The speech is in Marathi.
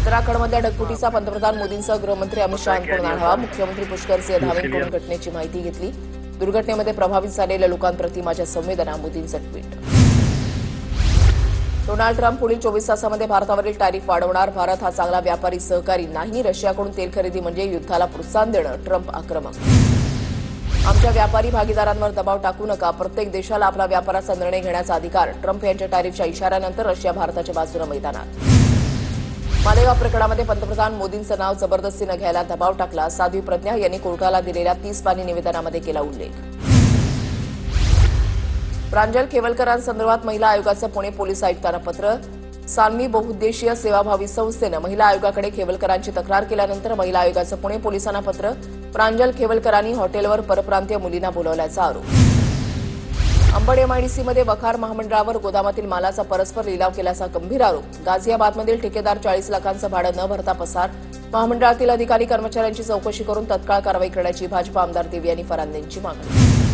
उत्तराखंडमधल्या ढगफुटीचा पंतप्रधान मोदींसह गृहमंत्री अमित शहांकडून आढावा. मुख्यमंत्री पुष्कर सिंह धामींकडून घटनेची माहिती घेतली. दुर्घटनेमध्ये प्रभावित झालेल्या लोकांप्रती माझ्या संवेदना. मोदींचं ट्विट. डोनाल्ड ट्रम्प पुढील 24 तासांमध्ये भारतावरील टॅरिफ वाढवणार. भारत हा चांगला व्यापारी सहकारी नाही. रशियाकडून तेल खरेदी म्हणजे युद्धाला प्रोत्साहन देणं. ट्रम्प आक्रमक. आमच्या व्यापारी भागीदारांवर दबाव टाकू नका. प्रत्येक देशाला आपला व्यापाराचा निर्णय घेण्याचा अधिकार. ट्रम्प यांच्या टॅरिफच्या इशाऱ्यानंतर रशिया भारताच्या बाजूने मैदानात. मालेगाव प्रकरणामध्ये पंतप्रधान मोदींचं नाव जबरदस्तीनं घ्यायला दबाव टाकला. साध्वी प्रज्ञा यांनी कोर्टाला दिलेल्या 30 पानी निवेदनामध्ये केला उल्लेख. प्रांजल खेवलकरांसंदर्भात महिला आयोगाचं पुणे पोलीस आयुक्तांना पत्र. सान्वी बहुउद्देशीय सेवाभावी संस्थेनं महिला आयोगाकडे खेवलकरांची तक्रार केल्यानंतर महिला आयोगाचं पुणे पोलिसांना पत्र. प्रांजल खेवलकरांनी हॉटेलवर परप्रांतीय मुलींना बोलावल्याचा आरोप. अंबड एमआयडीसीमध्ये वखार महामंडळावर गोदामातील मालाचा परस्पर लिलाव केल्याचा गंभीर आरोप. गाझियाबादमधील ठेकेदार 40 लाखांचं भाडं न भरता पसार. महामंडळातील अधिकारी कर्मचाऱ्यांची चौकशी करून तत्काळ कारवाई करण्याची भाजप आमदार देवयानी फरांदेंची मागणी.